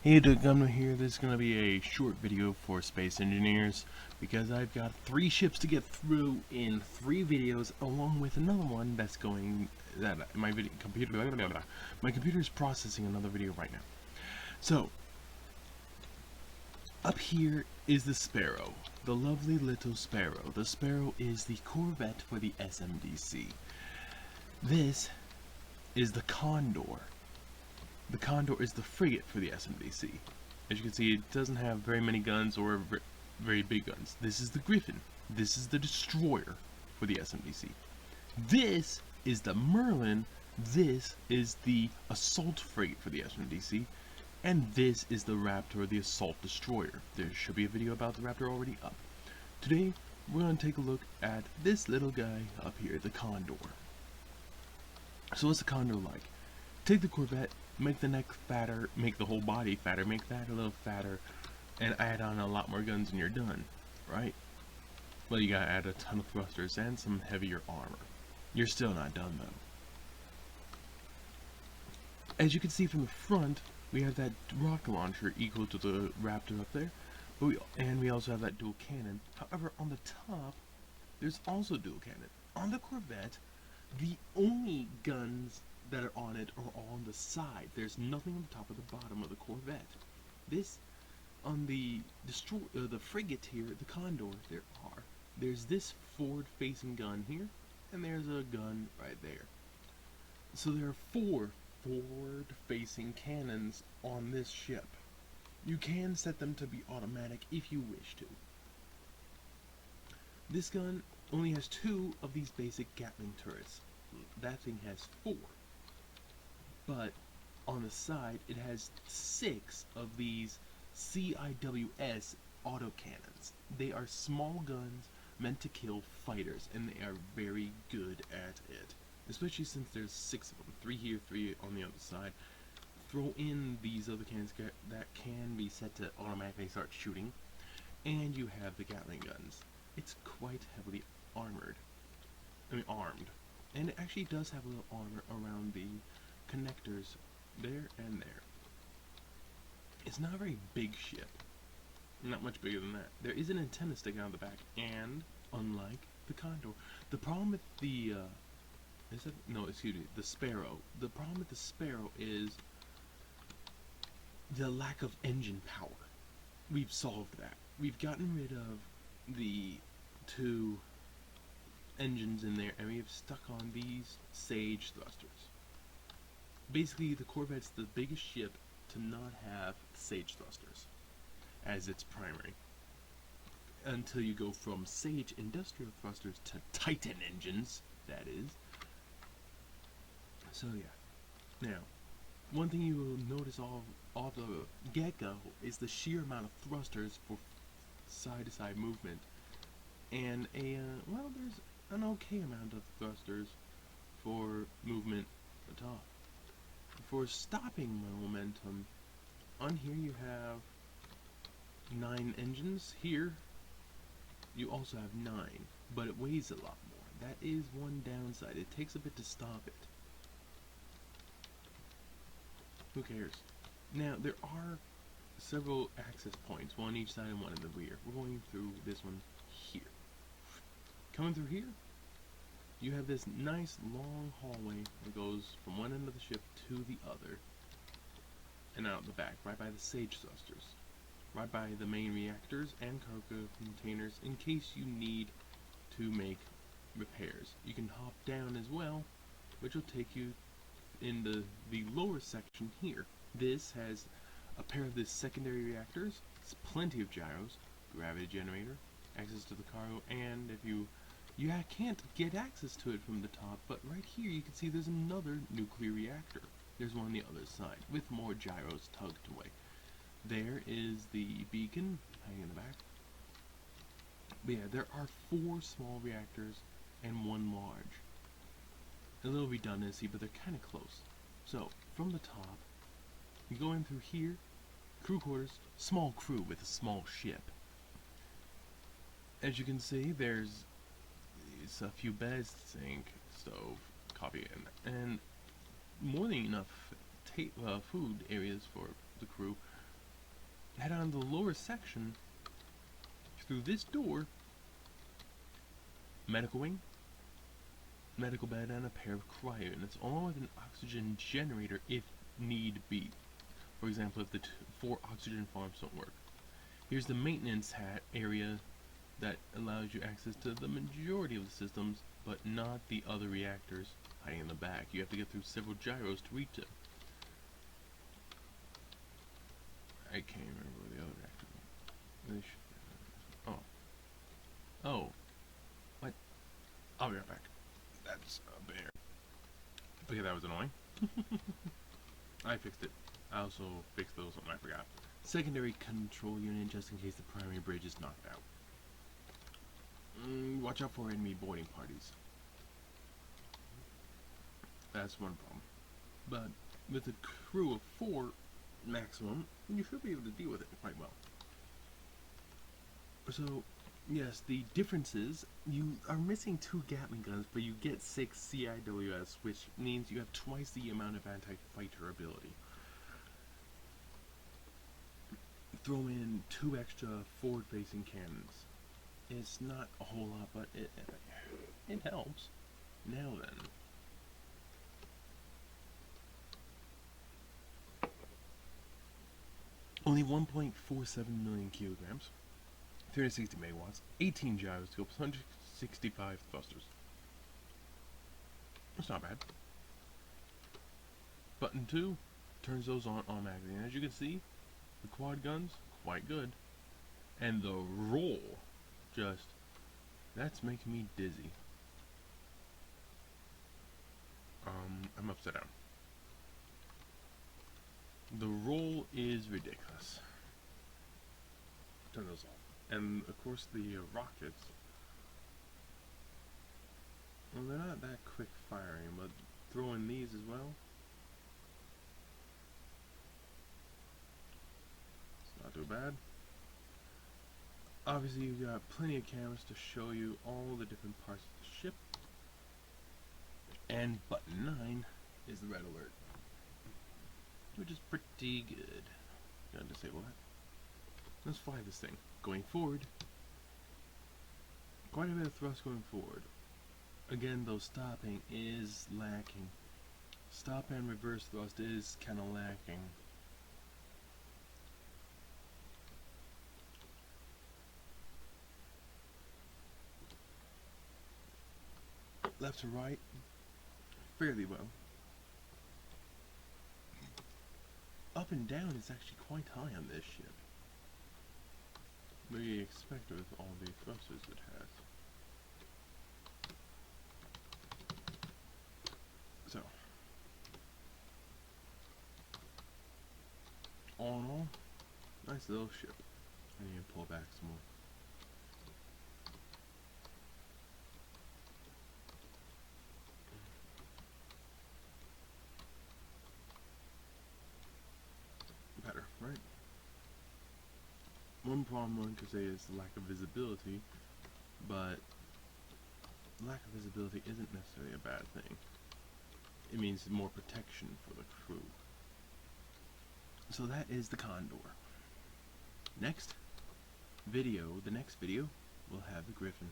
Hey, Condor here. This is going to be a short video for space engineers because I've got 3 ships to get through in 3 videos, along with another one that's going that my computer is processing another video right now. So up here is the Sparrow, the lovely little Sparrow. The Sparrow is the corvette for the SMDC. This is the Condor. The Condor is the frigate for the SMDC. As you can see, it doesn't have very many guns or very big guns. This is the Griffin. This is the destroyer for the SMDC. This is the Merlin. This is the assault frigate for the SMDC. And this is the Raptor, the assault destroyer. There should be a video about the Raptor already up. Today, we're going to take a look at this little guy up here, the Condor. So what's the Condor like? Take the Corvette, make the neck fatter, make the whole body fatter, make that a little fatter, and add on a lot more guns and you're done, right? Well, you gotta add a ton of thrusters and some heavier armor. You're still not done though. As you can see from the front, we have that rocket launcher equal to the Raptor up there, but we also have that dual cannon. However, on the top, there's also dual cannon. On the Corvette, the only guns that are on it are on the side. There's nothing on the top or the bottom of the Corvette. This, on the frigate here, the Condor, there's this forward-facing gun here, and there's a gun right there. So there are 4 forward-facing cannons on this ship. You can set them to be automatic if you wish to. This gun only has 2 of these basic Gatling turrets. That thing has 4. But on the side, it has 6 of these CIWS autocannons. They are small guns meant to kill fighters, and they are very good at it. Especially since there's 6 of them. 3 here, 3 on the other side. Throw in these other cannons that can be set to automatically start shooting. And you have the Gatling guns. It's quite heavily armed. And it actually does have a little armor around the connectors there and there. It's not a very big ship. Not much bigger than that. There is an antenna sticking out of the back, and unlike the Condor, the problem with the the Sparrow. The problem with the Sparrow is the lack of engine power. We've solved that. We've gotten rid of the 2 engines in there, and we have stuck on these Sage thrusters. Basically, the Corvette's the biggest ship to not have Sage thrusters as its primary, until you go from Sage industrial thrusters to Titan engines, that is. So yeah. Now, one thing you will notice off the get-go is the sheer amount of thrusters for side-to-side movement, and there's an okay amount of thrusters for movement at the top. For stopping momentum, on here you have 9 engines. Here you also have 9, but it weighs a lot more. That is one downside. It takes a bit to stop it. Who cares? Now, there are several access points, one each side and one in the rear. We're going through this one here. Coming through here, you have this nice long hallway that goes from one end of the ship to the other and out the back, right by the Sage thrusters, right by the main reactors and cargo containers in case you need to make repairs. You can hop down as well, which will take you into the lower section here. This has a pair of the secondary reactors, it's plenty of gyros, gravity generator, access to the cargo, and if you can't get access to it from the top, but right here you can see there's another nuclear reactor. There's one on the other side with more gyros tugged away. There is the beacon hanging in the back. But yeah, there are 4 small reactors and 1 large. A little redundancy, but they're kind of close. So from the top, you go in through here, crew quarters, small crew with a small ship. As you can see, there's a few beds, sink, stove, coffee, and more than enough food areas for the crew. head on to the lower section through this door, medical wing, medical bed, and a pair of cryo units, along with an oxygen generator if need be. For example, if the 4 oxygen farms don't work. Here's the maintenance hat area that allows you access to the majority of the systems, but not the other reactors hiding in the back. You have to get through several gyros to reach them. I can't remember where the other reactor was. Oh. What? I'll be right back. That's a bear. Okay, that was annoying. I fixed it. I also fixed those something I forgot. Secondary control unit just in case the primary bridge is knocked out. Watch out for enemy boarding parties. That's one problem. But with a crew of 4 maximum, you should be able to deal with it quite well. So, yes, the difference is you are missing 2 Gatling guns, but you get 6 CIWS, which means you have twice the amount of anti-fighter ability. Throw in 2 extra forward-facing cannons. It's not a whole lot, but it helps. Now then. Only 1.47 million kilograms, 360 megawatts, 18 gyroscopes, 165 thrusters. That's not bad. Button 2 turns those on automatically, and as you can see, the quad guns, quite good. And the roll, that's making me dizzy. I'm upside down. The roll is ridiculous. Turn those off. And of course the rockets, well, they're not that quick firing, but throw in these as well. It's not too bad. Obviously you've got plenty of cameras to show you all the different parts of the ship. And button 9 is the red alert, which is pretty good. Gotta disable that. Let's fly this thing. Going forward, quite a bit of thrust going forward. Again, though, stopping is lacking. Stop and reverse thrust is kind of lacking. Left to right, fairly well. Up and down is actually quite high on this ship. What do you expect with all the thrusters it has? So, all in all, nice little ship. I need to pull back some more. Better, right? One problem one could say is the lack of visibility, but lack of visibility isn't necessarily a bad thing. It means more protection for the crew. So that is the Condor. The next video, we'll have the Griffin.